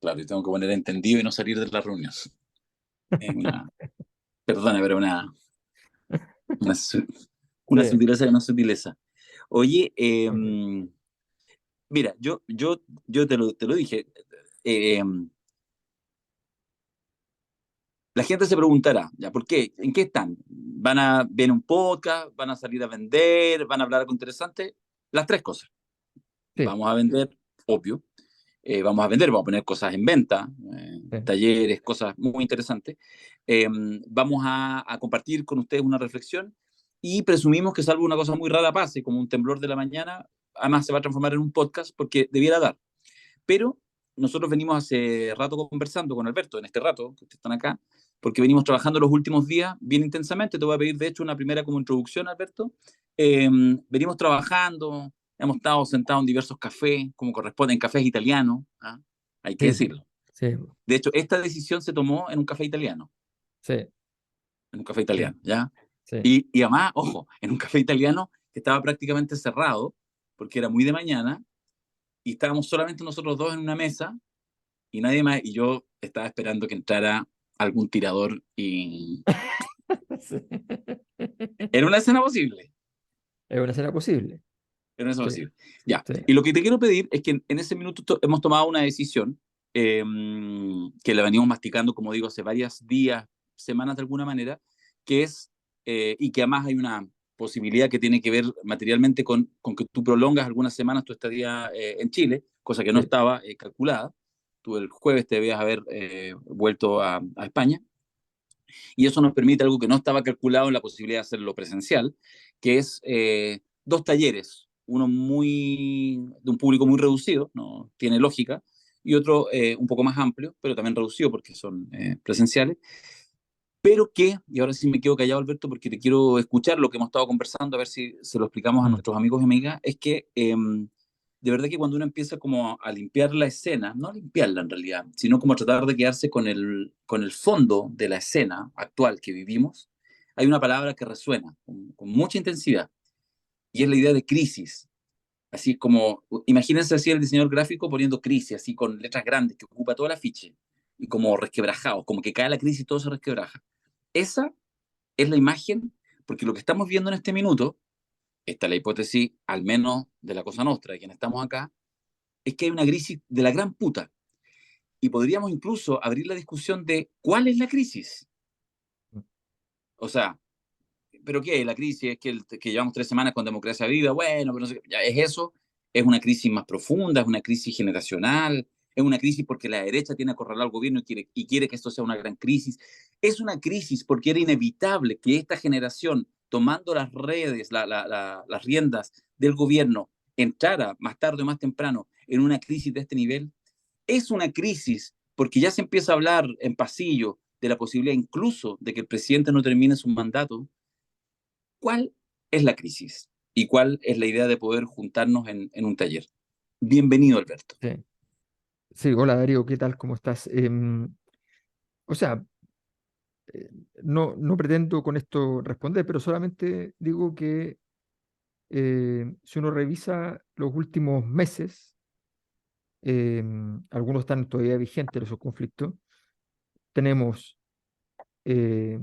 Claro, y tengo que poner entendido y no salir de la reunión. Es una, perdona, pero una, su- una Sí, sutileza y una sutileza. Oye, ujú, mira, yo te lo dije. eh, la gente se preguntará, ¿ya por qué? ¿En qué están? ¿Viene un podcast? ¿Van a salir a vender? ¿Van a hablar algo interesante? Las tres cosas. sí, Vamos a vender, obvio. Vamos a poner cosas en venta, sí, talleres, cosas muy interesantes. Eh, Vamos a compartir con ustedes una reflexión y presumimos que salvo una cosa muy rara pase, como un temblor de la mañana, además se va a transformar en un podcast porque debiera dar. Pero nosotros venimos hace rato conversando con Alberto, en este rato que ustedes están acá, porque venimos trabajando los últimos días bien intensamente. Te voy a pedir, de hecho, una primera como introducción, Alberto. Venimos trabajando, hemos estado sentados en diversos cafés, como corresponde, en cafés italianos, ¿ah? Hay que sí, decirlo. sí, De hecho, esta decisión se tomó sí, en un café sí, italiano, ¿ya? sí. Y además, ojo, en un café italiano que estaba prácticamente cerrado, porque era muy de mañana, y estábamos solamente nosotros dos en una mesa, y nadie más, y yo estaba esperando que entrara algún tirador y Sí. era una escena posible, Es una escena posible. era una escena Sí, posible. Ya, sí, y lo que te quiero pedir es que en ese minuto hemos tomado una decisión eh, que la venimos masticando, como digo, hace varios días, semanas de alguna manera, que es, y que además hay una posibilidad que tiene que ver materialmente con que tú prolongas algunas semanas tu estadía en Chile, cosa que no sí, estaba calculada. Tú el jueves te debías haber vuelto a España. Y eso nos permite algo que no estaba calculado en la posibilidad de hacerlo presencial, que es dos talleres, uno de un público muy reducido, no tiene lógica, y otro un poco más amplio, pero también reducido porque son presenciales, pero que, y ahora sí me quedo callado, Alberto, porque te quiero escuchar lo que hemos estado conversando, a ver si se lo explicamos a mm, nuestros amigos y amigas, es que de verdad que cuando uno empieza como a limpiar la escena, no a limpiarla en realidad, sino como a tratar de quedarse con el fondo de la escena actual que vivimos, hay una palabra que resuena con mucha intensidad, y es la idea de crisis. Así es como, imagínense así el diseñador gráfico poniendo crisis, así con letras grandes que ocupa toda la afiche, y como resquebrajados, como que cae la crisis y todo se resquebraja. Esa es la imagen, porque lo que estamos viendo en este minuto, esta es la hipótesis, al menos de la Cosa Nostra, de quien estamos acá, es que hay una crisis de la gran puta. Y podríamos incluso abrir la discusión de cuál es la crisis. O sea, ¿pero qué? La crisis es que llevamos 3 semanas con democracia viva, bueno, pero no sé, ya es eso, es una crisis más profunda, es una crisis generacional, es una crisis porque la derecha tiene acorralado al gobierno y quiere que esto sea una gran crisis. Es una crisis porque era inevitable que esta generación, tomando las redes, las riendas del gobierno, entrara más tarde o más temprano en una crisis de este nivel. Es una crisis porque ya se empieza a hablar en pasillo de la posibilidad incluso de que el presidente no termine su mandato. ¿Cuál es la crisis? ¿Y cuál es la idea de poder juntarnos en un taller? Bienvenido, Alberto. sí. Sí, hola Darío, ¿qué tal? ¿Cómo estás? O sea, eh, no pretendo con esto responder, pero solamente digo que si uno revisa los últimos meses, algunos están todavía vigentes esos conflictos. Tenemos eh,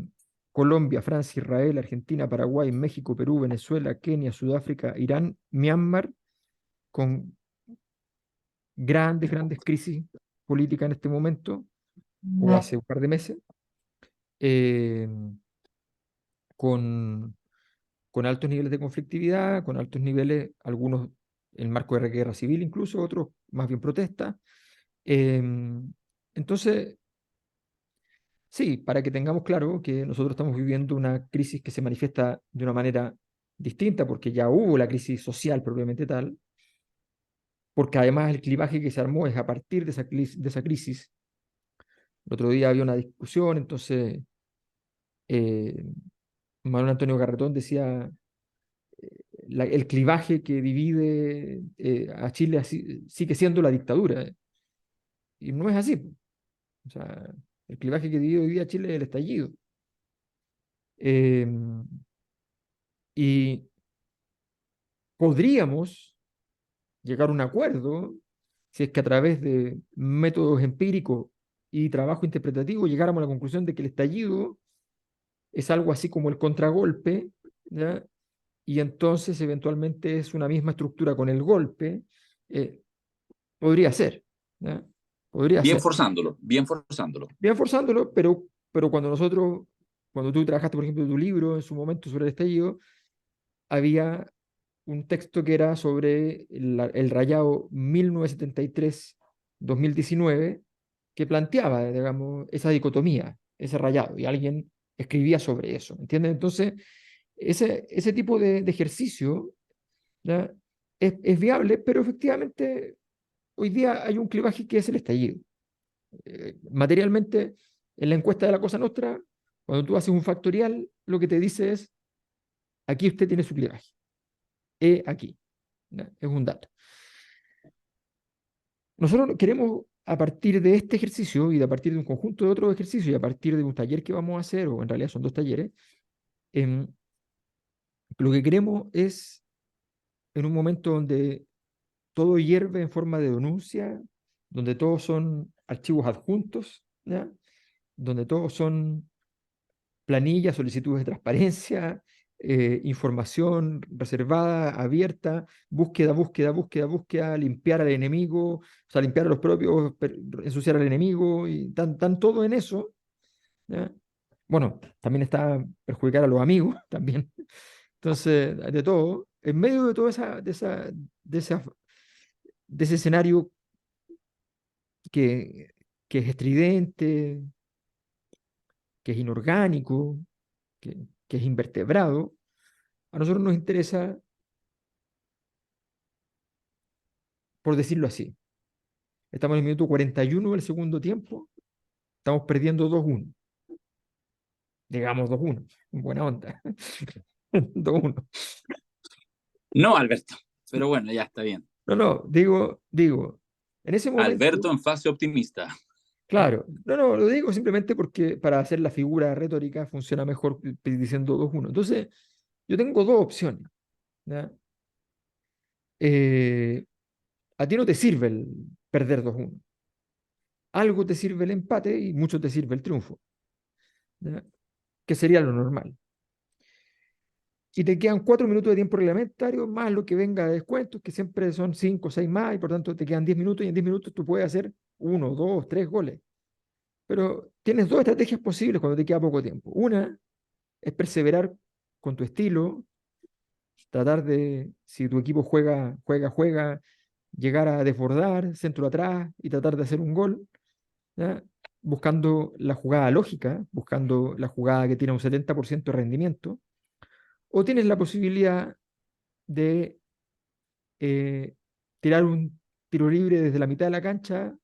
Colombia, Francia, Israel, Argentina, Paraguay, México, Perú, Venezuela, Kenia, Sudáfrica, Irán, Myanmar, con grandes crisis políticas en este momento, o hace un par de meses, eh, con, con altos niveles de conflictividad, con altos niveles, algunos en marco de guerra civil incluso, otros más bien protesta. Entonces, sí, para que tengamos claro que nosotros estamos viviendo una crisis que se manifiesta de una manera distinta, porque ya hubo la crisis social propiamente tal, porque además el clivaje que se armó es a partir de esa crisis. El otro día había una discusión, entonces eh, Manuel Antonio Garretón decía, el clivaje que divide a Chile sigue siendo la dictadura, y no es así, po. O sea, el clivaje que divide hoy día a Chile es el estallido. Eh, y podríamos llegar a un acuerdo si es que a través de métodos empíricos y trabajo interpretativo llegáramos a la conclusión de que el estallido es algo así como el contragolpe, ¿ya? Y entonces eventualmente es una misma estructura con el golpe, eh, podría ser, ¿ya? Podría Bien ser. forzándolo, bien forzándolo. Bien forzándolo, pero cuando tú trabajaste, por ejemplo, tu libro en su momento sobre el estallido, había un texto que era sobre el rayado 1973-2019, que planteaba, digamos, esa dicotomía, ese rayado, y alguien escribía sobre eso, ¿entiendes? Entonces, ese tipo de ejercicio, ¿ya? Es viable, pero efectivamente hoy día hay un clivaje que es el estallido. Materialmente, en la encuesta de la Cosa Nostra, cuando tú haces un factorial, lo que te dice es, aquí usted tiene su clivaje, aquí, ¿ya? Es un dato. Nosotros queremos, a partir de este ejercicio y de a partir de un conjunto de otros ejercicios y a partir de un taller que vamos a hacer, o en realidad son dos talleres, em, lo que queremos es, en un momento donde todo hierve en forma de denuncia, donde todos son archivos adjuntos, ¿ya? Donde todos son planillas, solicitudes de transparencia, información reservada, abierta, búsqueda, limpiar al enemigo, o sea, limpiar a los propios, ensuciar al enemigo, y tan todo en eso, ¿ya? Bueno, también está perjudicar a los amigos, también. Entonces, de todo, en medio de todo de esa, de ese escenario que, que es estridente, que es inorgánico, que es invertebrado, a nosotros nos interesa, por decirlo así, estamos en el minuto 41 del segundo tiempo, estamos perdiendo 2-1, digamos 2-1, buena onda, 2-1. No, Alberto, pero bueno, ya está bien. No, no, digo, en ese momento, Alberto en fase optimista. claro, no, lo digo simplemente porque para hacer la figura retórica funciona mejor diciendo 2-1. Entonces, yo tengo dos opciones, ¿ya? Eh, a ti no te sirve el perder 2-1. Algo te sirve el empate y mucho te sirve el triunfo, ¿ya? Que sería lo normal. Y te quedan 4 minutos de tiempo reglamentario, más lo que venga de descuentos, que siempre son 5 o 6 más, y por tanto te quedan 10 minutos, y en 10 minutos tú puedes hacer 1, 2, 3 goles. Pero tienes dos estrategias posibles cuando te queda poco tiempo. Una es perseverar con tu estilo, tratar de, si tu equipo juega, llegar a desbordar, centro atrás y tratar de hacer un gol, ¿ya? Buscando la jugada lógica, buscando la jugada que tiene un 70% de rendimiento, o tienes la posibilidad de eh, tirar un tiro libre desde la mitad de la cancha,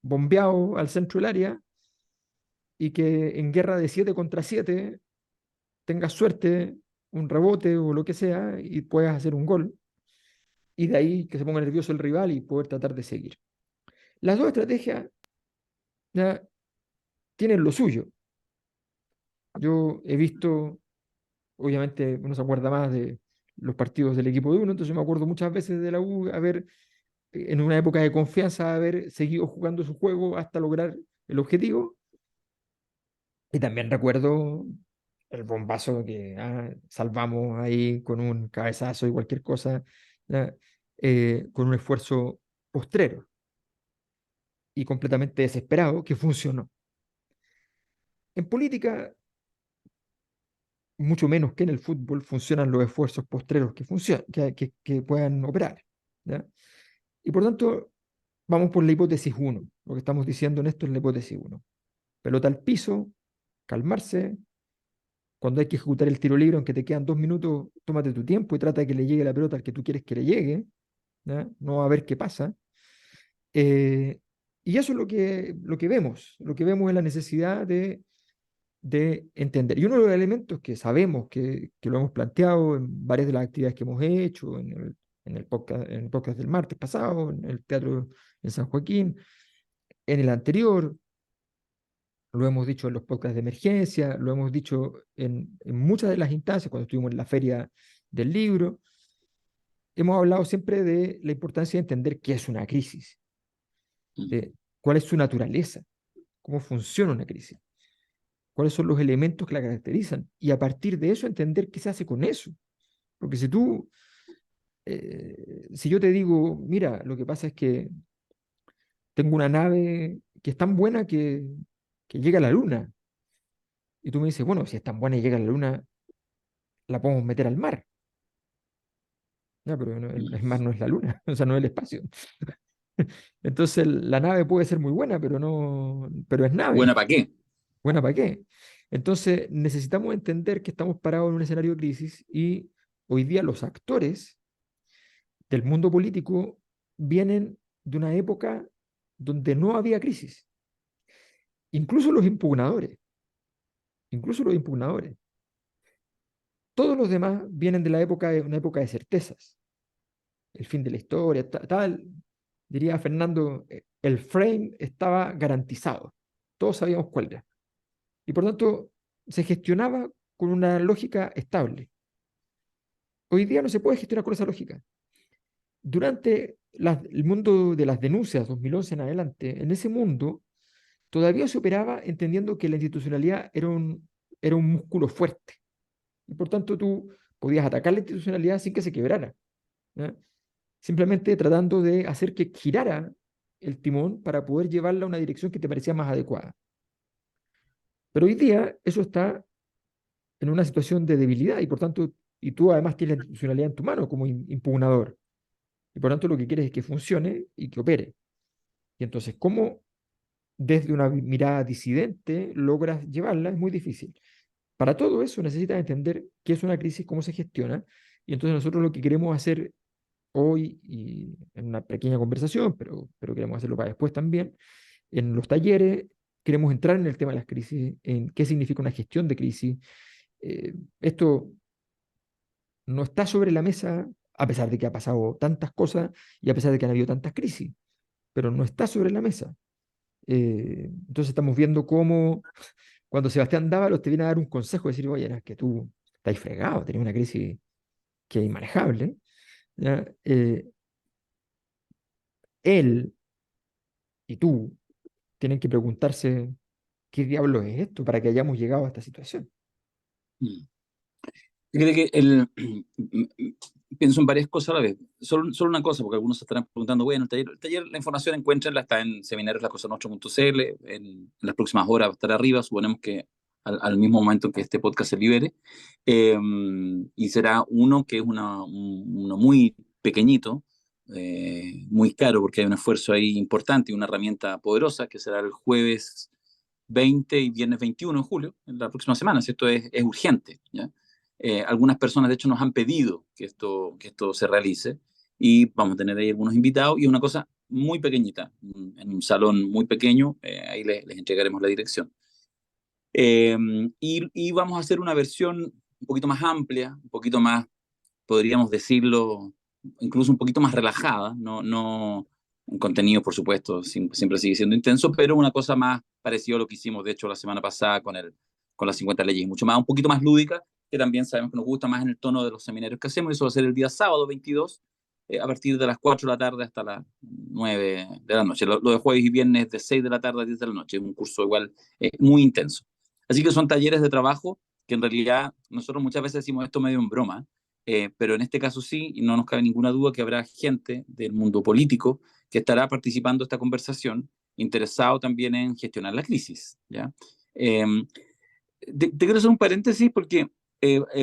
bombeado al centro del área, y que en guerra de 7 contra 7 tengas suerte, un rebote o lo que sea, y puedas hacer un gol, y de ahí que se ponga nervioso el rival y poder tratar de seguir. Las dos estrategias ya tienen lo suyo. Yo he visto, obviamente uno se acuerda más de los partidos del equipo de uno, entonces me acuerdo muchas veces de la U haber, en una época de confianza, haber seguido jugando su juego hasta lograr el objetivo. Y también recuerdo el bombazo que salvamos ahí con un cabezazo y cualquier cosa, ¿ya? Con un esfuerzo postrero y completamente desesperado que funcionó. En política, mucho menos que en el fútbol, funcionan los esfuerzos postreros que puedan operar, ¿ya? Y por tanto, vamos por la hipótesis uno. Lo que estamos diciendo en esto es la hipótesis uno. Pelota al piso, calmarse. Cuando hay que ejecutar el tiro libre, aunque te quedan 2 minutos, tómate tu tiempo y trata de que le llegue la pelota al que tú quieres que le llegue, ¿ya? No va a ver qué pasa. Eh, y eso es lo que vemos. Lo que vemos es la necesidad de entender. Y uno de los elementos que sabemos que lo hemos planteado en varias de las actividades que hemos hecho, en el podcast del martes pasado, en el teatro en San Joaquín, en el anterior, lo hemos dicho en los podcasts de emergencia, lo hemos dicho en muchas de las instancias, cuando estuvimos en la feria del libro, hemos hablado siempre de la importancia de entender qué es una crisis. mm, de cuál es su naturaleza, cómo funciona una crisis, cuáles son los elementos que la caracterizan, y a partir de eso entender qué se hace con eso. Porque si yo te digo, mira, lo que pasa es que tengo una nave que es tan buena que llega a la luna, y tú me dices, bueno, si es tan buena y llega a la luna, la podemos meter al mar. Ya, pero mm. el mar no es la luna, o sea, no es el espacio. Entonces la nave puede ser muy buena, pero es ¿Buena nave. para qué? ¿Buena para qué? Entonces necesitamos entender que estamos parados en un escenario de crisis y hoy día los actores del mundo político vienen de una época donde no había crisis. Incluso los impugnadores, incluso los impugnadores. Todos los demás vienen de una época de certezas. El fin de la historia, tal, diría Fernando, el frame estaba garantizado. Todos sabíamos cuál era. Y por tanto, se gestionaba con una lógica estable. Hoy día no se puede gestionar con esa lógica. Durante el mundo de las denuncias, 2011 en adelante, en ese mundo todavía se operaba entendiendo que la institucionalidad era un músculo fuerte. Y por tanto tú podías atacar la institucionalidad sin que se quebrara, ¿ya? Simplemente tratando de hacer que girara el timón para poder llevarla a una dirección que te parecía más adecuada. Pero hoy día eso está en una situación de debilidad y por tanto, y tú además tienes la institucionalidad en tu mano como impugnador. Y por tanto lo que quieres es que funcione y que opere. Y entonces, ¿cómo desde una mirada disidente logras llevarla? Es muy difícil. Para todo eso necesitas entender qué es una crisis, cómo se gestiona. Y entonces nosotros lo que queremos hacer hoy, y en una pequeña conversación, pero queremos hacerlo para después también, en los talleres, queremos entrar en el tema de las crisis, en qué significa una gestión de crisis. Esto no está sobre la mesa, a pesar de que ha pasado tantas cosas y a pesar de que han habido tantas crisis, pero no está sobre la mesa. Entonces estamos viendo cómo cuando Sebastián Dávalos te viene a dar un consejo, decir, oye, es que tú estás fregado, tenés una crisis que es inmanejable, ¿ya? Él y tú tienen que preguntarse qué diablo es esto para que hayamos llegado a esta situación. Mm. Fíjate que pienso en varias cosas a la vez. Solo una cosa, porque algunos se estarán preguntando, bueno, el taller, la información encuéntrenla, está en seminarioslascosanuestra.cl, en las próximas horas va a estar arriba, suponemos que al mismo momento en que este podcast se libere. Eh, y será uno que es uno muy pequeñito, muy caro, porque hay un esfuerzo ahí importante y una herramienta poderosa, que será el jueves 20 y viernes 21 de julio, en la próxima semana, si esto es urgente, ¿ya? Algunas personas, de hecho, nos han pedido que esto se realice y vamos a tener ahí algunos invitados y una cosa muy pequeñita, en un salón muy pequeño, ahí les entregaremos la dirección. Eh, y vamos a hacer una versión un poquito más amplia, un poquito más, podríamos decirlo, incluso un poquito más relajada, no un contenido, por supuesto, siempre sigue siendo intenso, pero una cosa más parecida a lo que hicimos, de hecho, la semana pasada con las 50 leyes, mucho más, un poquito más lúdica, que también sabemos que nos gusta más en el tono de los seminarios que hacemos, y eso va a ser el día sábado 22, a partir de las 4 de la tarde hasta las 9 de la noche. Lo de jueves y viernes de 6 de la tarde a 10 de la noche, es un curso igual muy intenso. Así que son talleres de trabajo que en realidad nosotros muchas veces decimos esto medio en broma, pero en este caso sí, y no nos cabe ninguna duda que habrá gente del mundo político que estará participando en esta conversación, interesado también en gestionar la crisis, ¿ya? Eh, te quiero hacer un paréntesis porque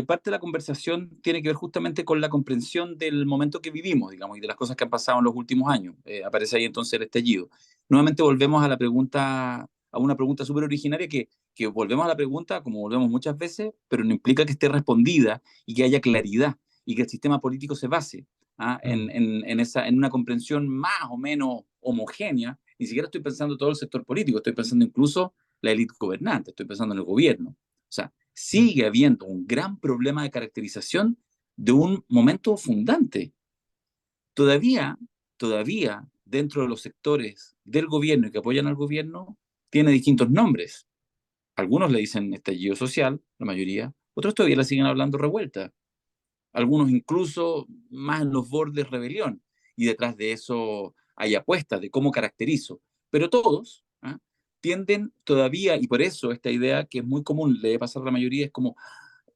parte de la conversación tiene que ver justamente con la comprensión del momento que vivimos, digamos, y de las cosas que han pasado en los últimos años. Aparece ahí entonces el estallido. Nuevamente volvemos a la pregunta, a una pregunta súper originaria que volvemos a la pregunta, como volvemos muchas veces, pero no implica que esté respondida y que haya claridad y que el sistema político se base, ¿ah? Mm. En una comprensión más o menos homogénea. Ni siquiera estoy pensando todo el sector político, estoy pensando incluso la élite gobernante, estoy pensando en el gobierno. O sea, Mm. sigue habiendo un gran problema de caracterización de un momento fundante. Todavía, todavía, dentro de los sectores del gobierno y que apoyan al gobierno, tiene distintos nombres. Algunos le dicen estallido social, la mayoría, otros todavía le siguen hablando revuelta, algunos incluso más en los bordes rebelión. Y detrás de eso hay apuestas de cómo caracterizo, pero todos tienden todavía, y por eso esta idea que es muy común, le debe pasar a la mayoría, es como,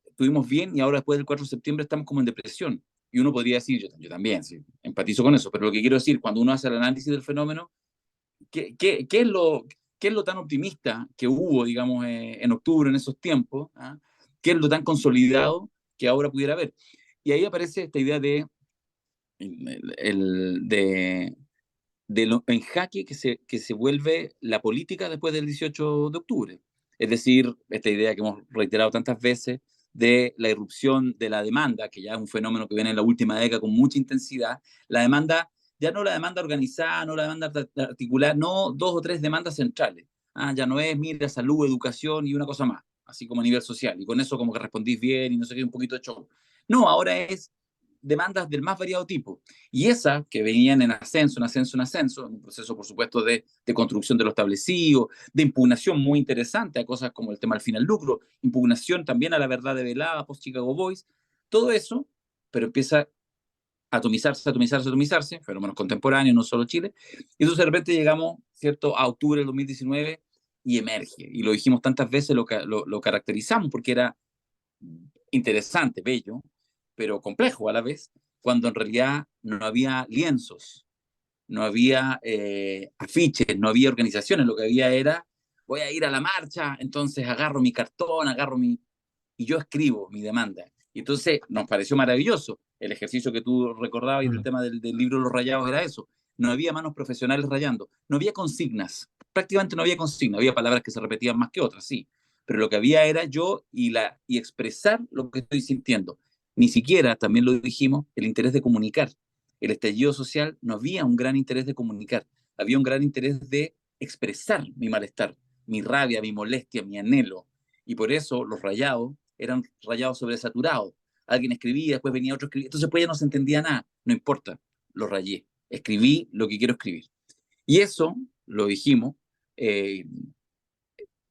estuvimos bien y ahora después del 4 de septiembre estamos como en depresión. Y uno podría decir, yo también, sí, empatizo con eso, pero lo que quiero decir, cuando uno hace el análisis del fenómeno, ¿qué es lo tan optimista que hubo, digamos, en octubre, en esos tiempos? ¿Qué es lo tan consolidado que ahora pudiera haber? Y ahí aparece esta idea de, de lo en jaque que se vuelve la política después del 18 de octubre. Es decir, esta idea que hemos reiterado tantas veces de la irrupción de la demanda, que ya es un fenómeno que viene en la última década con mucha intensidad, la demanda, ya no la demanda organizada, no la demanda articulada, no dos o tres demandas centrales. Ya no es, mira, salud, educación y una cosa más, así como a nivel social, y con eso como que respondís bien y no sé qué, un poquito de show. No, ahora es demandas del más variado tipo. Y esas que venían en ascenso, en ascenso, en ascenso, en un proceso, por supuesto, de construcción de lo establecido, de impugnación muy interesante a cosas como el tema del fin al lucro, impugnación también a la verdad develada, post-Chicago Boys, todo eso, pero empieza a atomizarse, atomizarse, atomizarse, fenómenos contemporáneos, no solo Chile, y entonces de repente llegamos, ¿cierto?, a octubre del 2019 y emerge, y lo dijimos tantas veces, lo caracterizamos porque era interesante, bello, pero complejo a la vez, cuando en realidad no había lienzos, no había afiches, no había organizaciones, lo que había era, voy a ir a la marcha, entonces agarro mi cartón, y yo escribo mi demanda. Y entonces nos pareció maravilloso. El ejercicio que tú recordabas y del Mm. tema del libro Los Rayados era eso. No había manos profesionales rayando, no había consignas, prácticamente no había consignas, había palabras que se repetían más que otras, sí, pero lo que había era yo y expresar lo que estoy sintiendo. Ni siquiera, también lo dijimos, el interés de comunicar. El estallido social no había un gran interés de comunicar, había un gran interés de expresar mi malestar, mi rabia, mi molestia, mi anhelo. Y por eso los rayados eran rayados sobresaturados. Alguien escribía, después venía otro escribir. Entonces pues ya no se entendía nada. No importa, lo rayé. Escribí lo que quiero escribir. Y eso, lo dijimos, eh,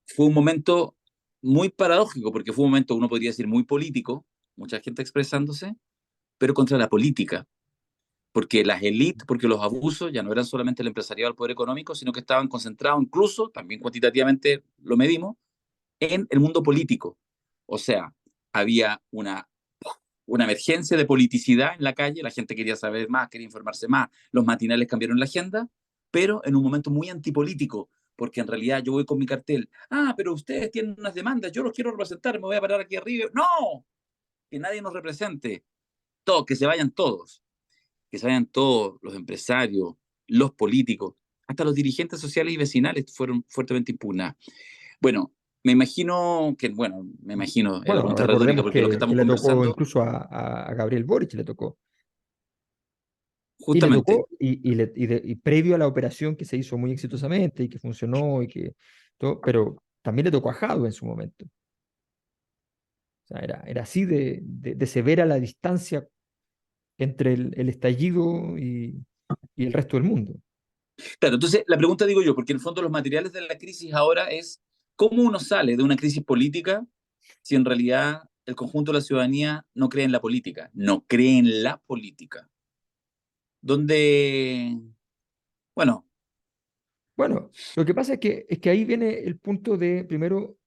fue un momento muy paradójico, porque fue un momento, uno podría decir, muy político, mucha gente expresándose, pero contra la política, porque las élites, porque los abusos ya no eran solamente el empresariado del poder económico, sino que estaban concentrados incluso, también cuantitativamente lo medimos, en el mundo político. O sea, había una emergencia de politicidad en la calle, la gente quería saber más, quería informarse más, los matinales cambiaron la agenda, pero en un momento muy antipolítico, porque en realidad yo voy con mi cartel, pero ustedes tienen unas demandas, yo los quiero representar, me voy a parar aquí arriba. No, que nadie nos represente, todo, que se vayan todos los empresarios, los políticos, hasta los dirigentes sociales y vecinales fueron fuertemente impugnados. Bueno, me imagino, es la Bueno, pregunta retórica, recordemos porque lo que que estamos le tocó conversando, incluso a Gabriel Boric, le tocó. Y le justamente, tocó, y previo a la operación que se hizo muy exitosamente y que funcionó y que todo, pero también le tocó a Jadwe en su momento. O sea, era así de severa la distancia entre el estallido y el resto del mundo. claro, entonces la pregunta digo yo, porque en el fondo los materiales de la crisis ahora es cómo uno sale de una crisis política si en realidad el conjunto de la ciudadanía no cree en la política, no cree en la política. Donde, bueno, Bueno, lo que pasa es que ahí viene el punto de, primero,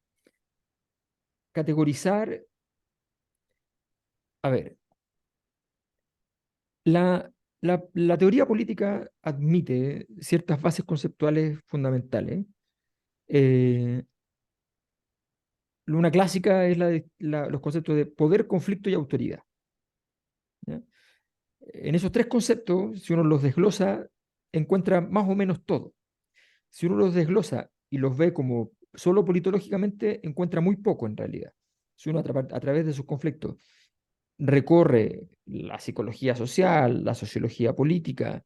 categorizar, a ver, la teoría política admite ciertas bases conceptuales fundamentales. Eh, una clásica es los conceptos de poder, conflicto y autoridad. ¿Ya? En esos tres conceptos, si uno los desglosa, encuentra más o menos todo. Si uno los desglosa y los ve como solo politológicamente, encuentra muy poco en realidad. Si uno a través de sus conflictos recorre la psicología social, la sociología política,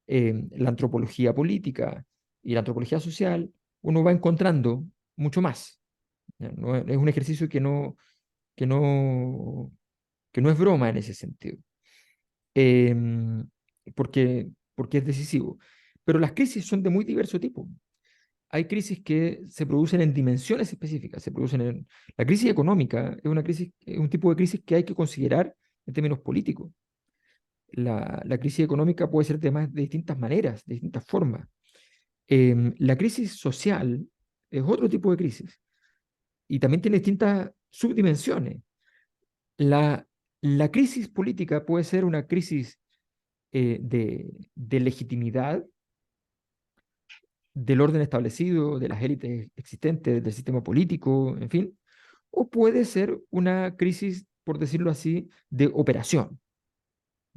la antropología política y la antropología social, uno va encontrando mucho más. No, es un ejercicio que no, que no es broma en ese sentido, eh, porque es decisivo. Pero las crisis son de muy diverso tipo. Hay crisis que se producen en dimensiones específicas. La crisis económica es una crisis, es un tipo de crisis que hay que considerar en términos políticos. La crisis económica puede ser de distintas maneras, de distintas formas. La crisis social es otro tipo de crisis y también tiene distintas subdimensiones. La, la crisis política puede ser una crisis de legitimidad del orden establecido, de las élites existentes, del sistema político, en fin, o puede ser una crisis, por decirlo así, de operación,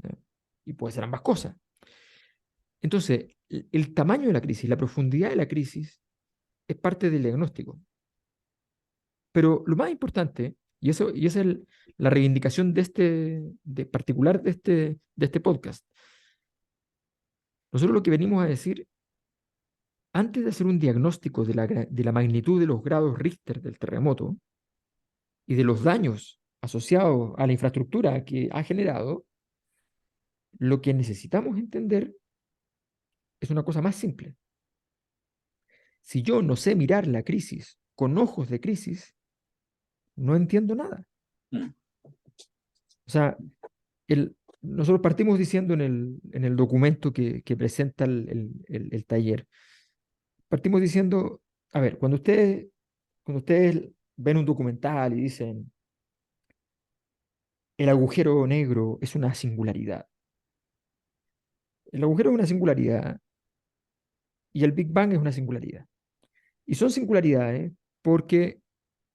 ¿no? Y puede ser ambas cosas. Entonces, el tamaño de la crisis, la profundidad de la crisis es parte del diagnóstico. Pero lo más importante, y esa es la reivindicación de particular de este podcast, nosotros lo que venimos a decir, antes de hacer un diagnóstico de la magnitud de los grados Richter del terremoto y de los daños asociados a la infraestructura que ha generado, lo que necesitamos entender es una cosa más simple. Si yo no sé mirar la crisis con ojos de crisis, no entiendo nada. Mm. O sea, nosotros partimos diciendo en el documento que presenta el taller, partimos diciendo, a ver, cuando ustedes ven un documental y dicen, el agujero negro es una singularidad. El agujero es una singularidad y el Big Bang es una singularidad. Y son singularidades porque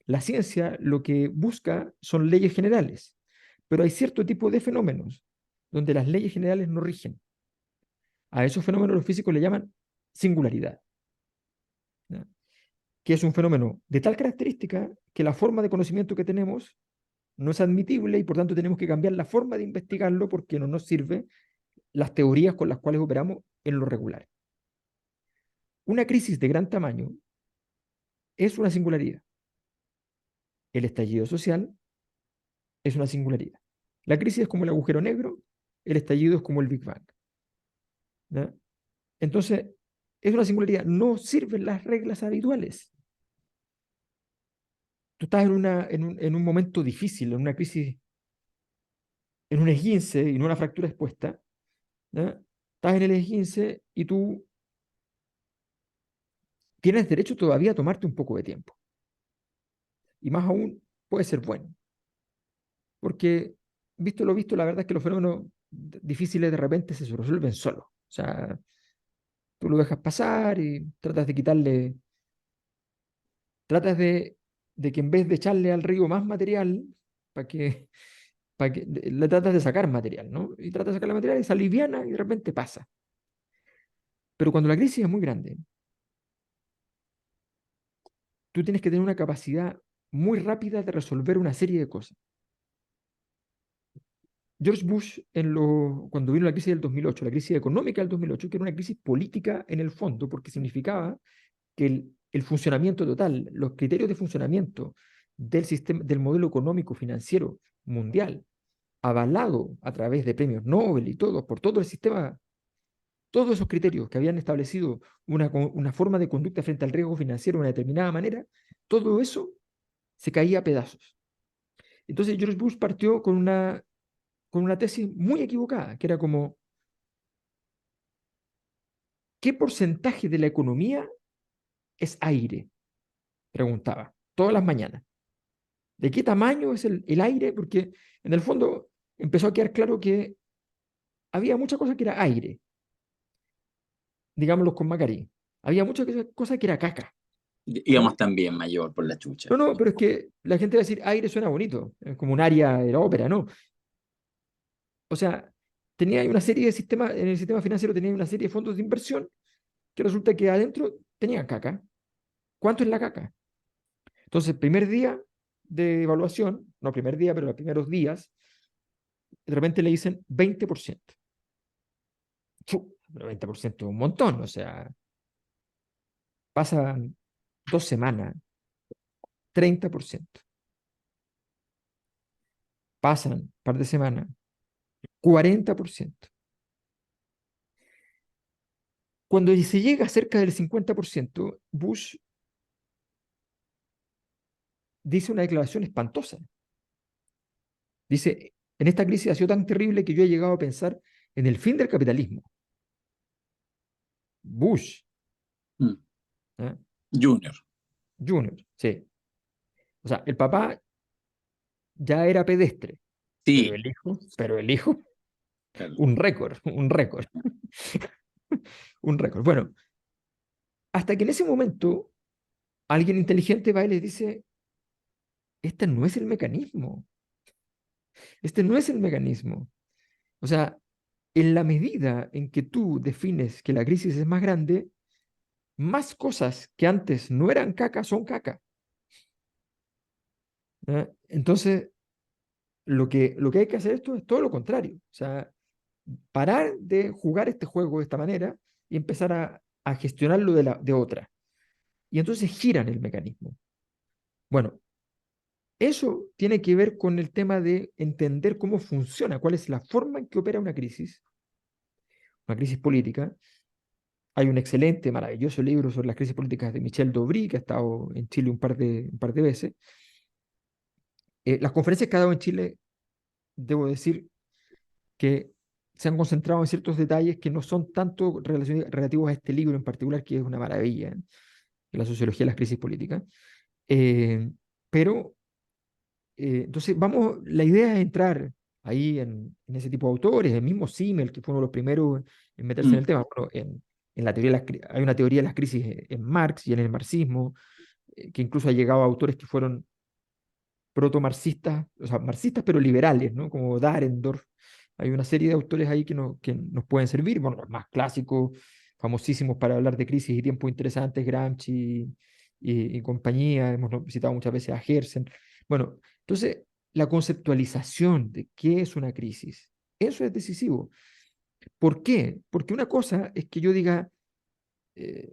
la ciencia lo que busca son leyes generales, pero hay cierto tipo de fenómenos donde las leyes generales no rigen. A esos fenómenos los físicos le llaman singularidad, ¿no? Que es un fenómeno de tal característica que la forma de conocimiento que tenemos no es admitible y por tanto tenemos que cambiar la forma de investigarlo porque no nos sirve las teorías con las cuales operamos en lo regular. Una crisis de gran tamaño es una singularidad. El estallido social es una singularidad. La crisis es como el agujero negro, el estallido es como el Big Bang, ¿no? Entonces, es una singularidad. No sirven las reglas habituales. Tú estás en un momento difícil, en una crisis, en un esguince y no una fractura expuesta, ¿no? Estás en el esguince y tú tienes derecho todavía a tomarte un poco de tiempo. Y más aún, puede ser bueno. Porque, visto lo visto, la verdad es que los fenómenos difíciles de repente se resuelven solos. O sea, tú lo dejas pasar y tratas de que en vez de echarle al río más material, para que, le tratas de sacar material, ¿no? Y tratas de sacar el material y se aliviana y de repente pasa. Pero cuando la crisis es muy grande, tú tienes que tener una capacidad muy rápida de resolver una serie de cosas. George Bush, cuando vino la crisis del 2008, la crisis económica del 2008, que era una crisis política en el fondo, porque significaba que el funcionamiento total, los criterios de funcionamiento del sistema, del modelo económico financiero mundial, avalado a través de premios Nobel y todo, por todo el sistema, todos esos criterios que habían establecido una forma de conducta frente al riesgo financiero de una determinada manera, todo eso se caía a pedazos. Entonces George Bush partió con una tesis muy equivocada, que era como, ¿qué porcentaje de la economía es aire? Preguntaba, todas las mañanas. ¿De qué tamaño es el aire? Porque en el fondo empezó a quedar claro que había mucha cosa que era aire, digámoslo con Macari. Había mucha cosa que era caca, Íbamos ¿no? también mayor por la chucha. No, no, pero es que la gente va a decir aire suena bonito, es como un área de la ópera, ¿no? O sea, tenía una serie de sistemas, en el sistema financiero tenía una serie de fondos de inversión que resulta que adentro tenían caca. ¿Cuánto es la caca? Entonces, primer día de evaluación, no primer día, pero los primeros días, de repente le dicen 20%. Pero 20% es un montón, o sea, pasan 2 semanas, 30%. Pasan un par de semanas, 40%. Cuando se llega cerca del 50%, Bush dice una declaración espantosa. Dice, en esta crisis ha sido tan terrible que yo he llegado a pensar en el fin del capitalismo. Bush, Mm. ¿eh? Junior. Junior, sí. O sea, el papá ya era pedestre, Sí, pero el hijo, claro. un récord, un récord, un récord. Bueno, hasta que en ese momento alguien inteligente va y le dice, este no es el mecanismo, este no es el mecanismo. O sea, en la medida en que tú defines que la crisis es más grande, más cosas que antes no eran caca son caca. ¿Eh? Entonces, lo que hay que hacer esto es todo lo contrario. O sea, parar de jugar este juego de esta manera y empezar a gestionarlo de otra. Y entonces giran el mecanismo. Bueno, eso tiene que ver con el tema de entender cómo funciona, cuál es la forma en que opera una crisis política. Hay un excelente, maravilloso libro sobre las crisis políticas de Michel Dobry, que ha estado en Chile un par de veces. Las conferencias que ha dado en Chile, debo decir que se han concentrado en ciertos detalles que no son tanto relativos a este libro en particular, que es una maravilla, ¿eh? La sociología de las crisis políticas. Eh, pero entonces, la idea es entrar ahí en ese tipo de autores, el mismo Simmel, que fue uno de los primeros en meterse en Mm. el tema. Bueno, en la teoría hay una teoría de las crisis en Marx y en el marxismo, que incluso ha llegado a autores que fueron proto-marxistas, o sea, marxistas pero liberales, ¿no? Como Dahrendorf. Hay una serie de autores ahí que nos pueden servir, bueno, los más clásicos, famosísimos para hablar de crisis y tiempos interesantes, Gramsci y compañía, hemos citado muchas veces a Herzen. Bueno, entonces, la conceptualización de qué es una crisis, eso es decisivo. ¿Por qué? Porque una cosa es que yo diga,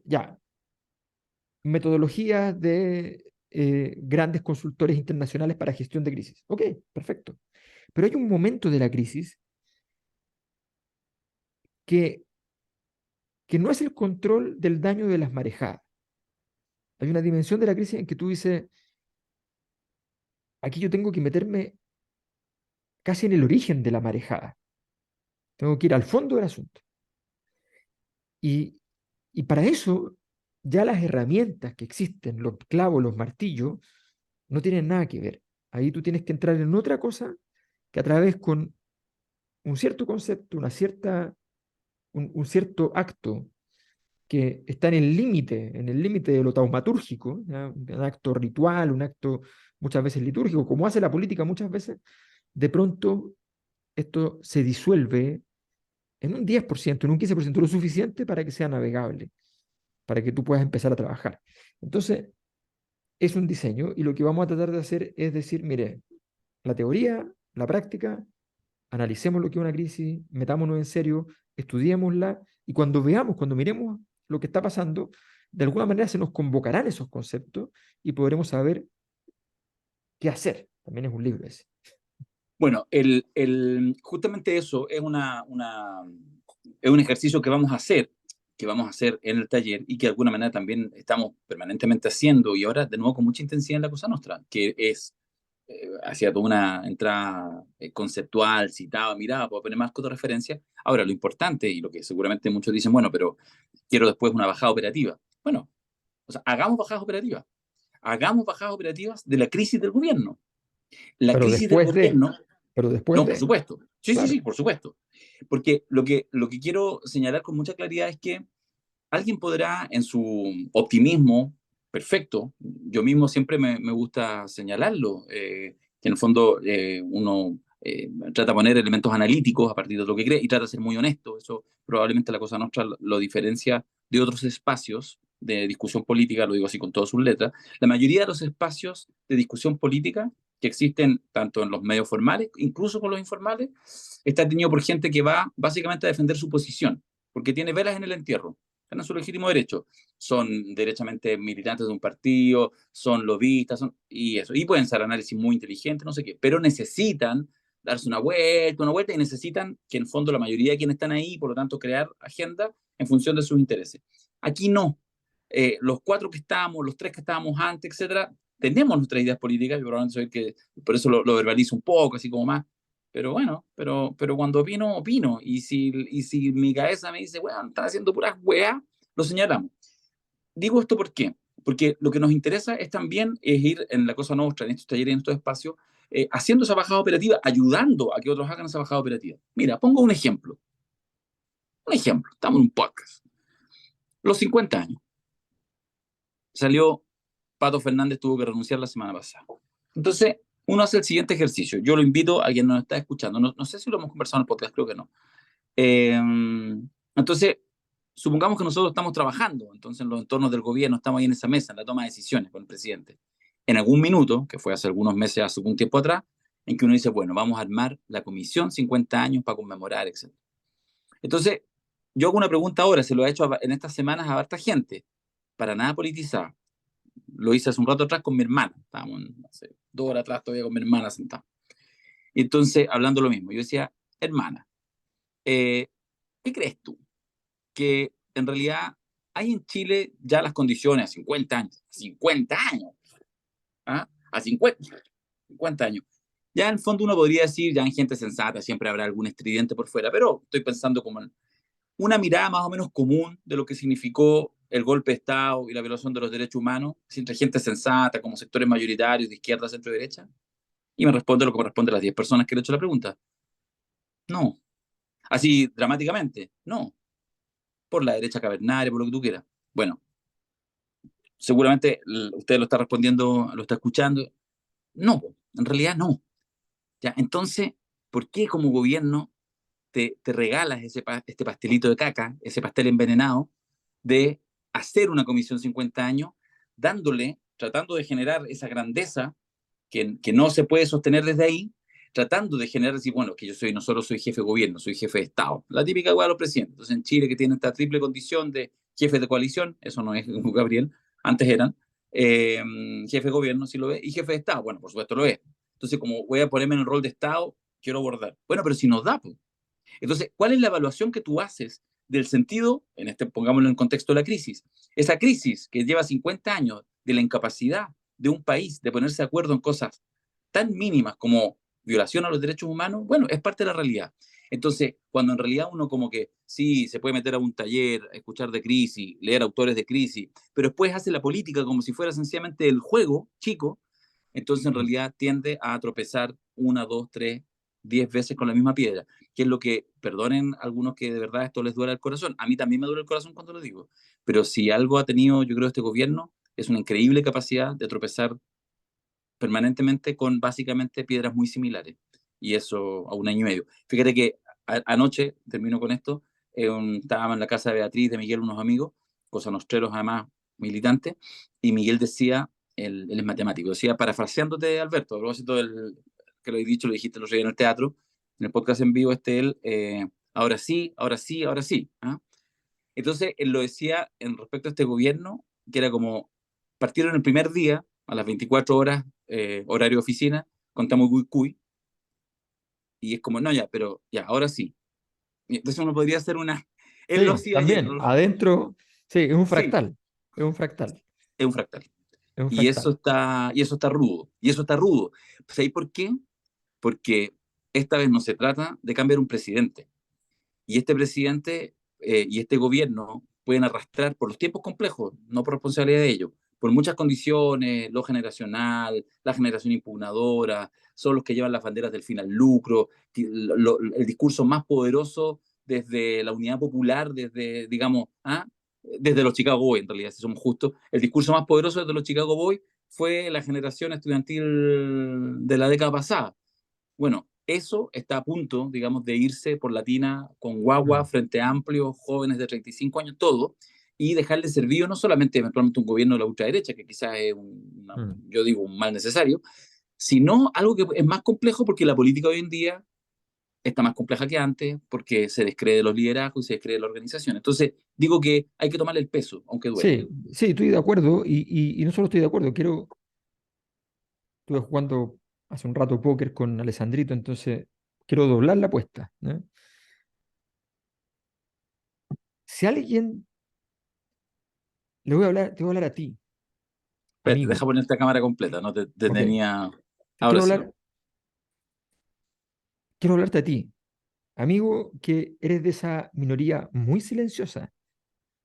ya, metodologías de grandes consultores internacionales para gestión de crisis. Ok, perfecto. Pero hay un momento de la crisis que, que no es el control del daño de las marejadas. Hay una dimensión de la crisis en que tú dices, aquí yo tengo que meterme casi en el origen de la marejada. Tengo que ir al fondo del asunto. Y, y para eso, ya las herramientas que existen, los clavos, los martillos, no tienen nada que ver. Ahí tú tienes que entrar en otra cosa que a través con un cierto concepto, un cierto acto que está en el límite de lo taumatúrgico, ¿ya? Un acto ritual, un acto muchas veces litúrgico, como hace la política muchas veces, de pronto esto se disuelve en un 10%, en un 15%, lo suficiente para que sea navegable, para que tú puedas empezar a trabajar. Entonces, es un diseño y lo que vamos a tratar de hacer es decir, mire, la teoría, la práctica, analicemos lo que es una crisis, metámonos en serio, estudiémosla y cuando veamos, cuando miremos lo que está pasando, de alguna manera se nos convocarán esos conceptos y podremos saber qué hacer. También es un libro ese. Bueno, justamente eso es es un ejercicio que vamos a hacer en el taller y que de alguna manera también estamos permanentemente haciendo y ahora de nuevo con mucha intensidad en la Cosa Nostra, que es hacia toda una entrada conceptual, citada, mirada, puedo poner más referencia. Ahora, lo importante y lo que seguramente muchos dicen, bueno, pero quiero después una bajada operativa. Bueno, o sea, hagamos bajadas operativas de la crisis del gobierno. La Pero crisis del después de, gobierno, pero después no, por de, supuesto. Sí, sí, claro. sí, por supuesto. Porque lo que quiero señalar con mucha claridad es que alguien podrá, en su optimismo perfecto, yo mismo siempre me gusta señalarlo, que en el fondo uno trata de poner elementos analíticos a partir de lo que cree y trata de ser muy honesto. Eso probablemente la Cosa Nostra lo diferencia de otros espacios de discusión política, lo digo así con todas sus letras. La mayoría de los espacios de discusión política que existen tanto en los medios formales, incluso con los informales, está tenido por gente que va básicamente a defender su posición, porque tiene velas en el entierro, están en su legítimo derecho. Son derechamente militantes de un partido, son lobistas, y eso. Y pueden ser análisis muy inteligentes, no sé qué, pero necesitan darse una vuelta, y necesitan que en el fondo la mayoría de quienes están ahí, por lo tanto, crear agenda en función de sus intereses. Aquí no. Los cuatro que estábamos, los tres que estábamos antes, etcétera, tenemos nuestras ideas políticas, yo probablemente soy que por eso lo verbalizo un poco, así como más, Pero bueno, pero cuando opino, opino. Y si mi cabeza me dice, bueno, están haciendo puras weas, lo señalamos. Digo esto ¿por qué? Porque lo que nos interesa es también es ir en la cosa nuestra, en estos talleres, en estos espacios, haciendo esa bajada operativa, ayudando a que otros hagan esa bajada operativa. Mira, pongo un ejemplo. Un ejemplo, estamos en un podcast. Los 50 años. Salió Pato Fernández, tuvo que renunciar la semana pasada. Entonces, uno hace el siguiente ejercicio. Yo lo invito a quien nos está escuchando. No sé si lo hemos conversado en el podcast, creo que no. Eh, entonces, supongamos que nosotros estamos trabajando, entonces en los entornos del gobierno, estamos ahí en esa mesa, en la toma de decisiones con el presidente. En algún minuto, que fue hace algunos meses, hace un tiempo atrás, en que uno dice, bueno, vamos a armar la comisión 50 años para conmemorar, etc. Entonces, yo hago una pregunta ahora, se lo he hecho en estas semanas a harta gente, para nada politizada. Lo hice hace un rato atrás con mi hermana, estábamos hace 2 horas atrás todavía con mi hermana sentada. Y entonces, hablando lo mismo, yo decía, hermana, ¿qué crees tú? Que en realidad hay en Chile ya las condiciones a 50 años, 50 años, ¿ah? A 50 años. Ya en el fondo uno podría decir, ya en gente sensata siempre habrá algún estridente por fuera, pero estoy pensando como en una mirada más o menos común de lo que significó el golpe de Estado y la violación de los derechos humanos, entre gente sensata, como sectores mayoritarios de izquierda, centro y derecha. Y me responde lo que me responde las 10 personas que le he hecho la pregunta. No. Así dramáticamente, no. Por la derecha cavernaria, por lo que tú quieras. Bueno, seguramente usted lo está respondiendo, lo está escuchando. No, en realidad no. ¿Ya? Entonces, ¿por qué como gobierno te regalas este pastelito de caca, ese pastel envenenado, de hacer una comisión 50 años, tratando de generar esa grandeza que no se puede sostener desde ahí, tratando de generar, decir, bueno, que no solo soy jefe de gobierno, soy jefe de Estado. La típica hueá de los presidentes. Entonces, en Chile, que tiene esta triple condición de jefe de coalición, eso no es Gabriel, antes eran, eh, jefe de gobierno, si lo ve, y jefe de Estado, bueno, por supuesto lo es. Entonces, como voy a ponerme en el rol de Estado, quiero abordar. Bueno, pero si nos da, pues. Entonces, ¿cuál es la evaluación que tú haces del sentido, pongámoslo en el contexto de la crisis? Esa crisis que lleva 50 años de la incapacidad de un país de ponerse de acuerdo en cosas tan mínimas como violación a los derechos humanos, bueno, es parte de la realidad. Entonces, cuando en realidad uno como que sí, se puede meter a un taller, a escuchar de crisis, leer autores de crisis, pero después hace la política como si fuera sencillamente el juego chico, entonces en realidad tiende a tropezar una, dos, tres, 10 veces con la misma piedra, que es lo que, perdonen algunos que de verdad esto les duele el corazón, a mí también me duele el corazón cuando lo digo, pero si algo ha tenido, yo creo, este gobierno, es una increíble capacidad de tropezar permanentemente con básicamente piedras muy similares, y eso a un año y medio. Fíjate que anoche, termino con esto, estábamos en la casa de Beatriz, de Miguel, unos amigos, cosa nostreros además, militantes, y Miguel decía, él es matemático, decía, parafraseándote, Alberto, a propósito del que lo he dicho, lo dijiste el otro día en el teatro, en el podcast en vivo, él, ahora sí, ahora sí, ahora sí. ¿Ah? Entonces, él lo decía en respecto a este gobierno, que era como, partieron el primer día, a las 24 horas, horario de oficina, contamos cuy cuy, y es como, no, ya, pero ya, ahora sí. Y entonces uno podría hacer una, él lo Sí, hacía ayer, también, adentro, sí, sí, es un fractal, es un fractal. es un Y fractal. eso está rudo, y eso está rudo. ¿Sabéis por qué? Porque esta vez no se trata de cambiar un presidente. Y este presidente y este gobierno pueden arrastrar por los tiempos complejos, no por responsabilidad de ellos, por muchas condiciones, lo generacional, la generación impugnadora, son los que llevan las banderas del fin al lucro, el discurso más poderoso desde la unidad popular, desde, digamos, desde los Chicago Boys, en realidad, si somos justos, el discurso más poderoso desde los Chicago Boys fue la generación estudiantil de la década pasada. Bueno, eso está a punto, digamos, de irse por la tina con guagua, Mm, frente amplio, jóvenes de 35 años, todo, y dejarle servido no solamente eventualmente un gobierno de la ultraderecha, que quizás es, mm. yo digo, un mal necesario, sino algo que es más complejo porque la política hoy en día está más compleja que antes, porque se descree de los liderazgos y se descree de la organización. Entonces, digo que hay que tomarle el peso, aunque duela. Sí, sí, estoy de acuerdo y no solo estoy de acuerdo, estuve jugando hace un rato póker con Alessandrito, entonces quiero doblar la apuesta, ¿no? Si alguien, te voy a hablar a ti, Espérate, deja amigo, poner esta cámara completa, no te ok, tenía... te Ahora sí. quiero quiero hablarte a ti, amigo, que eres de esa minoría muy silenciosa.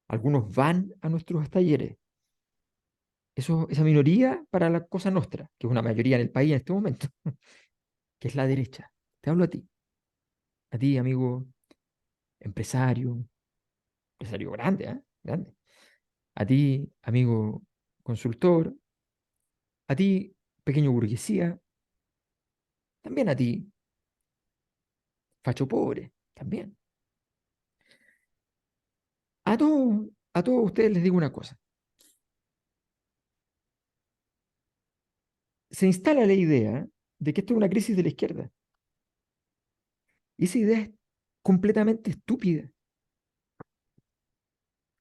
Algunos van a nuestros talleres. Esa minoría para la cosa nostra, que es una mayoría en el país en este momento, que es la derecha. Te hablo a ti, amigo empresario, empresario grande, ¿eh? Grande. A ti, amigo consultor, a ti, pequeño burguesía, también a ti, facho pobre, también. A todos ustedes les digo una cosa. Se instala la idea de que esto es una crisis de la izquierda. Y esa idea es completamente estúpida,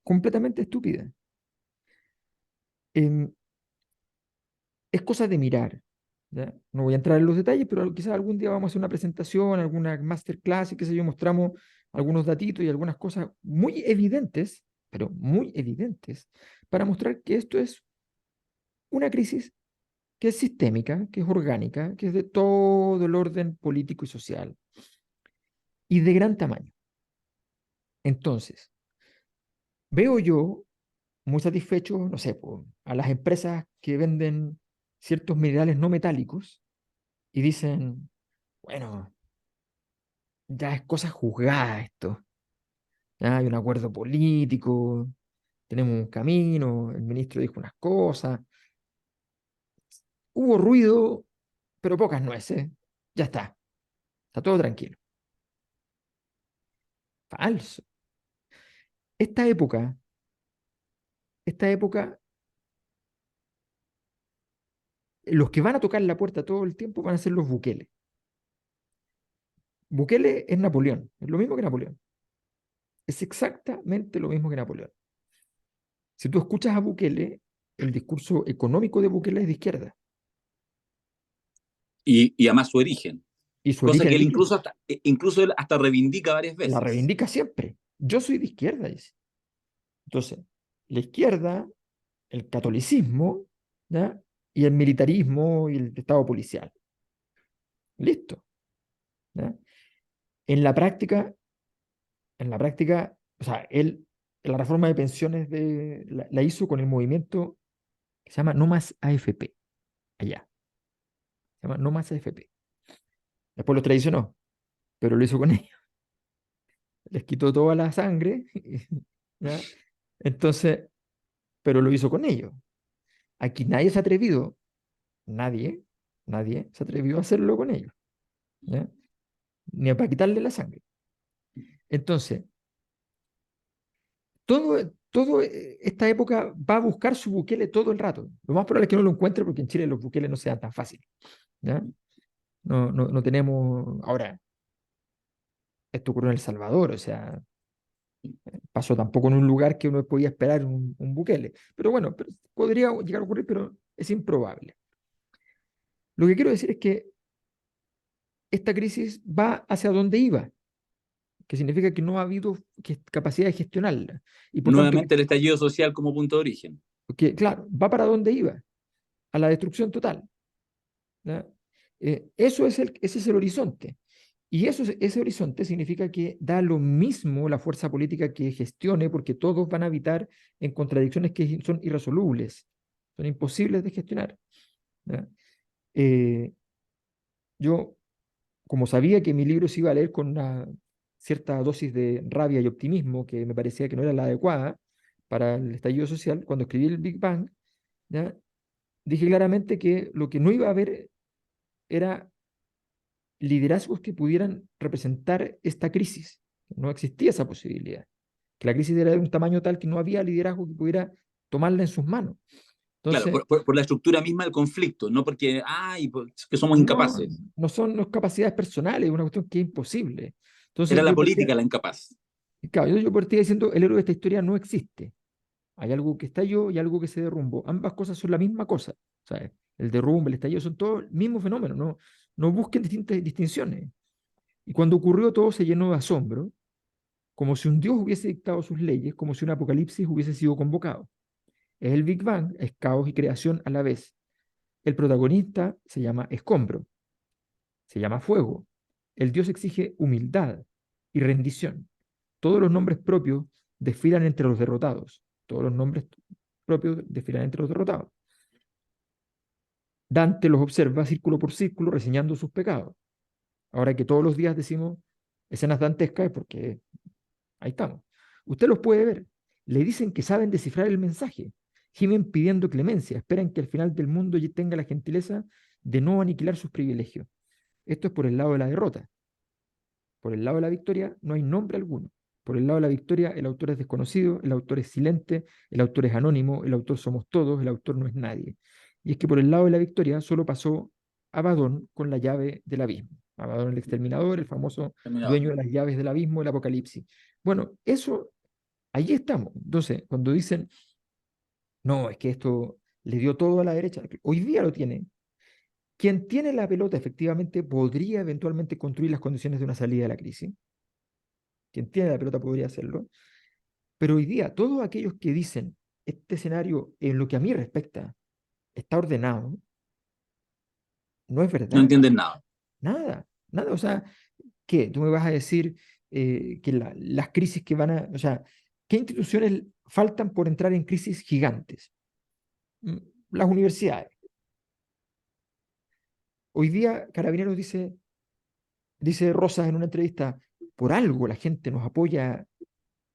completamente estúpida. Em, es cosa de mirar, ¿ya? No voy a entrar en los detalles, pero quizás algún día vamos a hacer una presentación, alguna masterclass, y qué sé yo, mostramos algunos datitos y algunas cosas muy evidentes, pero muy evidentes, para mostrar que esto es una crisis que es sistémica, que es orgánica, que es de todo el orden político y social, y de gran tamaño. Entonces, veo yo muy satisfecho, no sé, a las empresas que venden ciertos minerales no metálicos y dicen, bueno, ya es cosa juzgada esto, ya hay un acuerdo político, tenemos un camino, el ministro dijo unas cosas, hubo ruido, pero pocas nueces, ya está todo tranquilo. Falso. Esta época, esta época, los que van a tocar la puerta todo el tiempo van a ser los Bukele. Bukele es Napoleón, es lo mismo que Napoleón. Es exactamente lo mismo que Napoleón. Si tú escuchas a Bukele, el discurso económico de Bukele es de izquierda Y además su origen. y su Cosa origen que es él de izquierda. incluso él hasta reivindica varias La veces. reivindica siempre. Yo soy de izquierda, dice. Entonces, la izquierda, el catolicismo, ¿ya? Y el militarismo y el Estado policial. Listo. ¿Ya? En la práctica, o sea, él, la reforma de pensiones la hizo con el movimiento que se llama No Más AFP, allá. Se llama No Más AFP. Después los traicionó, pero lo hizo con ellos. Les quitó toda la sangre, ¿ya? Entonces, pero lo hizo con ellos. Aquí nadie se ha atrevido, nadie, nadie se atrevió a hacerlo con ellos, ¿ya? Ni para quitarle la sangre. Entonces, todo esta época va a buscar su Bukele todo el rato. Lo más probable es que no lo encuentre porque en Chile los Bukele no sean tan fáciles, ¿ya? No tenemos, ahora, esto ocurrió en El Salvador, o sea, pasó tampoco en un lugar que uno podía esperar un Bukele. Pero bueno, pero podría llegar a ocurrir, pero es improbable. Lo que quiero decir es que esta crisis va hacia donde iba, que significa que no ha habido capacidad de gestionarla. Y por tanto, Nuevamente el estallido social como punto de origen. claro, va para donde iba, a la destrucción total, ¿ya? Ese es el horizonte. Y ese horizonte significa que da lo mismo la fuerza política que gestione, porque todos van a habitar en contradicciones que son irresolubles, son imposibles de gestionar, ¿ya? Eh, yo, como sabía que mi libro se iba a leer con una cierta dosis de rabia y optimismo que me parecía que no era la adecuada para el estallido social, cuando escribí el Big Bang, ¿ya? Dije claramente que lo que no iba a haber era liderazgos que pudieran representar esta crisis. No existía esa posibilidad. Que la crisis era de un tamaño tal que no había liderazgo que pudiera tomarla en sus manos. Claro, Entonces, por la estructura misma del conflicto, no porque, ay, que somos no, incapaces. no son no capacidades personales, es una cuestión que es imposible. Era Entonces, la política la incapaz. claro, yo partía diciendo, el héroe de esta historia no existe. Hay algo que estalló y algo que se derrumbó. Ambas cosas son la misma cosa. ¿Sabes? El derrumbe, el estallido son todos el mismo fenómeno. No busquen distintas distinciones. Y cuando ocurrió todo se llenó de asombro, como si un dios hubiese dictado sus leyes, como si un apocalipsis hubiese sido convocado. Es el Big Bang, es caos y creación a la vez. El protagonista se llama escombro, se llama fuego, El dios exige humildad y rendición. Todos los nombres propios desfilan entre los derrotados. Todos los nombres propios desfilan entre los derrotados. Dante los observa círculo por círculo reseñando sus pecados. Ahora que todos los días decimos escenas dantescas es porque ahí estamos. Usted los puede ver. Le dicen que saben descifrar el mensaje. Gimen pidiendo clemencia. Esperan que al final del mundo tenga la gentileza de no aniquilar sus privilegios. Esto es por el lado de la derrota. Por el lado de la victoria no hay nombre alguno. Por el lado de la victoria el autor es desconocido, el autor es silente, el autor es anónimo, el autor somos todos, el autor no es nadie. Y es que por el lado de la victoria solo pasó Abadón con la llave del abismo. Abadón el exterminador, el famoso Terminador. dueño de las llaves del abismo, el apocalipsis. Bueno, eso, ahí estamos. Entonces, cuando dicen, no, es que esto le dio todo a la derecha, hoy día lo tiene. Quien tiene la pelota efectivamente podría eventualmente construir las condiciones de una salida de la crisis. Quien tiene la pelota podría hacerlo. Pero hoy día, todos aquellos que dicen, este escenario, en lo que a mí respecta, está ordenado, no es No verdad. entienden nada. Nada, nada. O sea, ¿qué? Tú me vas a decir que las crisis que van a... O sea, ¿qué instituciones faltan por entrar en crisis gigantes? Mm, Las universidades. Hoy día, Carabineros dice Rosas en una entrevista, por algo la gente nos apoya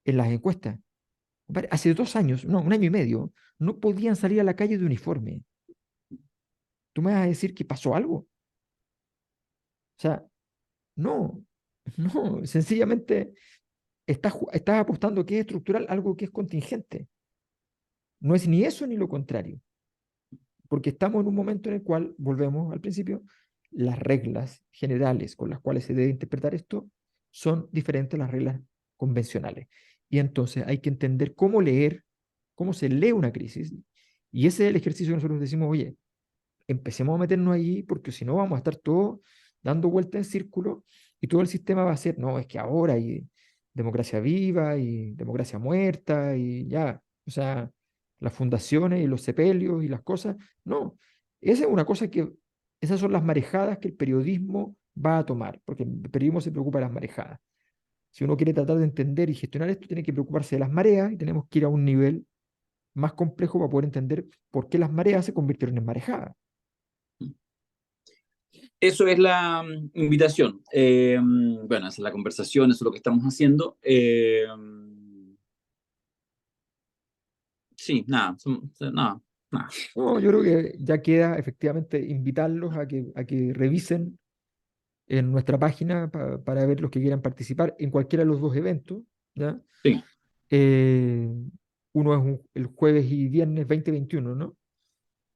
en las encuestas. Hace 2 años, no, un año y medio, no podían salir a la calle de uniforme. ¿Tú me vas a decir que pasó algo? O sea, no, no, sencillamente estás apostando que es estructural algo que es contingente. No es ni eso ni lo contrario, porque estamos en un momento en el cual, volvemos al principio, las reglas generales con las cuales se debe interpretar esto son diferentes a las reglas convencionales. Y entonces hay que entender cómo leer, cómo se lee una crisis. Y ese es el ejercicio que nosotros decimos, oye, empecemos a meternos ahí porque si no vamos a estar todos dando vuelta en círculo y todo el sistema va a ser, no, es que ahora hay democracia viva y democracia muerta y ya, o sea, las fundaciones y los sepelios y las cosas, no, esa es una cosa que, esas son las marejadas que el periodismo va a tomar, porque el periodismo se preocupa de las marejadas. Si uno quiere tratar de entender y gestionar esto, tiene que preocuparse de las mareas y tenemos que ir a un nivel más complejo para poder entender por qué las mareas se convirtieron en marejadas. Eso es la invitación. Bueno, esa es la conversación, eso es lo que estamos haciendo. Sí, nada, nada, nada. No, yo creo que ya queda efectivamente invitarlos a que revisen en nuestra página para ver los que quieran participar en cualquiera de los dos eventos, ¿ya? Sí, Eh, Uno es el jueves y viernes 20-21, ¿no?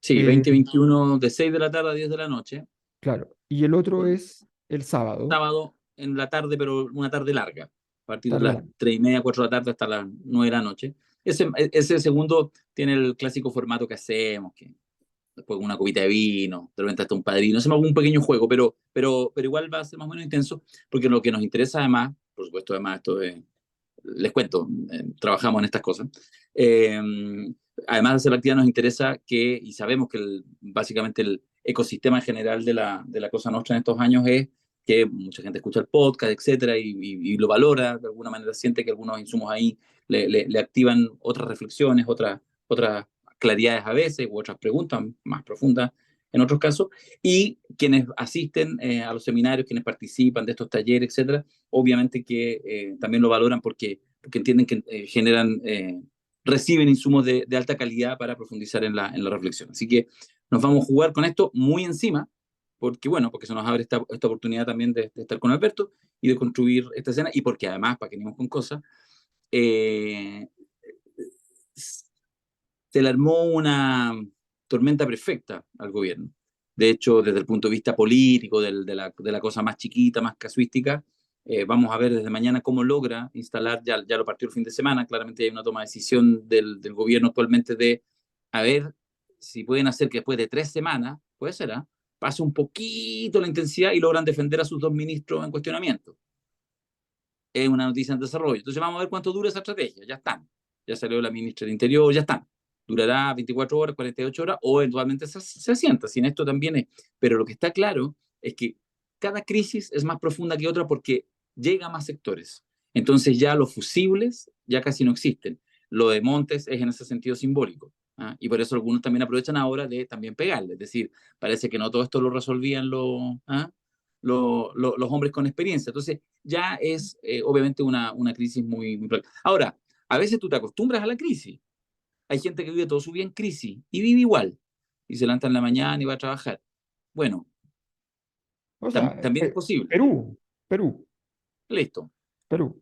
sí, Eh, 2021 de 6 de la tarde a 10 de la noche. claro. Y el otro es el sábado, Sábado en la tarde, pero una tarde larga, a partir de tarde a las 3:30, 4 de la tarde hasta las 9 de la noche. Ese segundo tiene el clásico formato que hacemos, que después una copita de vino, de repente hasta un padrino, hacemos algún pequeño juego, pero igual va a ser más o menos intenso, porque lo que nos interesa además, por supuesto, además esto es, les cuento, trabajamos en estas cosas. Eh, Además de hacer la actividad, nos interesa que, y sabemos que básicamente el ecosistema en general de la Cosa Nostra en estos años es que mucha gente escucha el podcast, etcétera, y lo valora, de alguna manera siente que algunos insumos ahí le activan otras reflexiones, otras claridades a veces, u otras preguntas más profundas en otros casos, y quienes asisten a los seminarios, quienes participan de estos talleres, etcétera, obviamente que también lo valoran porque entienden que reciben insumos de alta calidad para profundizar en la reflexión. Así que nos vamos a jugar con esto muy encima, porque se nos abre esta oportunidad también de estar con Alberto y de construir esta escena, y porque además, para que venimos con cosas, eh, se le armó una tormenta perfecta al gobierno. De hecho, desde el punto de vista político, de la cosa más chiquita, más casuística, vamos a ver desde mañana cómo logra instalar, ya lo partió el fin de semana, claramente hay una toma de decisión del gobierno actualmente de a ver si pueden hacer que después de 3 semanas, puede ser, pase un poquito la intensidad y logran defender a sus dos ministros en cuestionamiento. Es una noticia en desarrollo. Entonces vamos a ver cuánto dura esa estrategia. Ya están. Ya salió la ministra del Interior, ya están. Durará 24 horas, 48 horas o eventualmente se asienta. Sin esto también es. Pero lo que está claro es que cada crisis es más profunda que otra porque llega a más sectores. Entonces ya los fusibles ya casi no existen. Lo de Montes es en ese sentido simbólico. ¿Ah? Y por eso algunos también aprovechan ahora de también pegarle. Es decir, parece que no todo esto lo resolvían ¿ah? Los hombres con experiencia. Entonces ya es obviamente una crisis muy... Ahora, a veces tú te acostumbras a la crisis. Hay gente que vive todo su vida en crisis y vive igual. Y se levanta en la mañana y va a trabajar. Bueno, O sea, también es posible. Perú, Perú, Listo. Perú,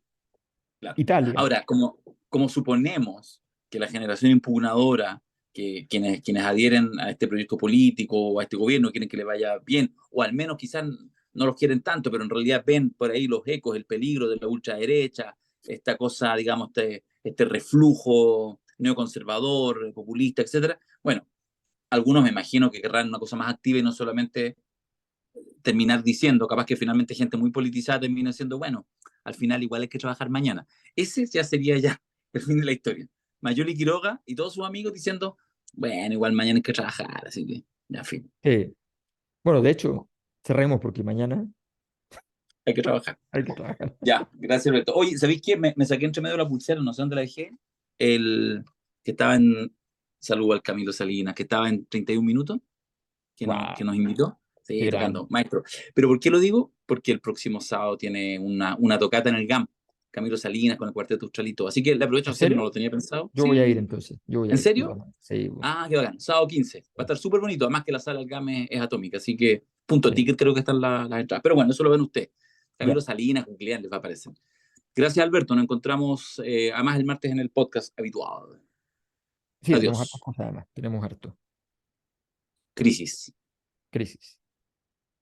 Claro. Italia. Ahora, como suponemos que la generación impugnadora, que quienes adhieren a este proyecto político o a este gobierno quieren que le vaya bien, o al menos quizás no los quieren tanto, pero en realidad ven por ahí los ecos, el peligro de la ultraderecha, esta cosa, digamos, este reflujo neoconservador, populista, etcétera. Bueno, algunos me imagino que querrán una cosa más activa y no solamente terminar diciendo, capaz que finalmente gente muy politizada termina siendo, bueno, al final igual hay que trabajar mañana. Ese ya sería ya el fin de la historia. Mayoli Quiroga y todos sus amigos diciendo, bueno, igual mañana hay que trabajar, así que, ya, en fin, Bueno, de hecho, cerremos porque mañana hay que trabajar. hay que trabajar. Ya, gracias, Alberto. Oye, ¿sabéis qué? Me saqué entre medio la pulsera, no sé dónde la dejé, el que estaba en, saludo al Camilo Salinas, que estaba en 31 minutos, que ¡Wow! nos invitó. ¡Qué Sí, grande! tocando, maestro. ¿Pero por qué lo digo? Porque el próximo sábado tiene una tocata en el GAM, Camilo Salinas con el Cuarteto Austral y todo. Así que le aprovecho a ¿En hacerlo, no serio? lo tenía pensado. Yo voy a ir Sí, entonces. Yo voy a ¿en ir. De todas serio? maneras. Sí, bueno, Ah, qué bacán. Sábado 15. Va a estar súper bonito. Además que la sala del GAM es atómica, así que punto sí. ticket creo que están las entradas. Pero bueno, eso lo ven ustedes. Camilo Ya. Salinas, con clientes les va a aparecer. Gracias, Alberto. Nos encontramos además el martes en el podcast habitual. Sí, tenemos hartas Adiós. cosas además. Tenemos harto. Crisis. Crisis.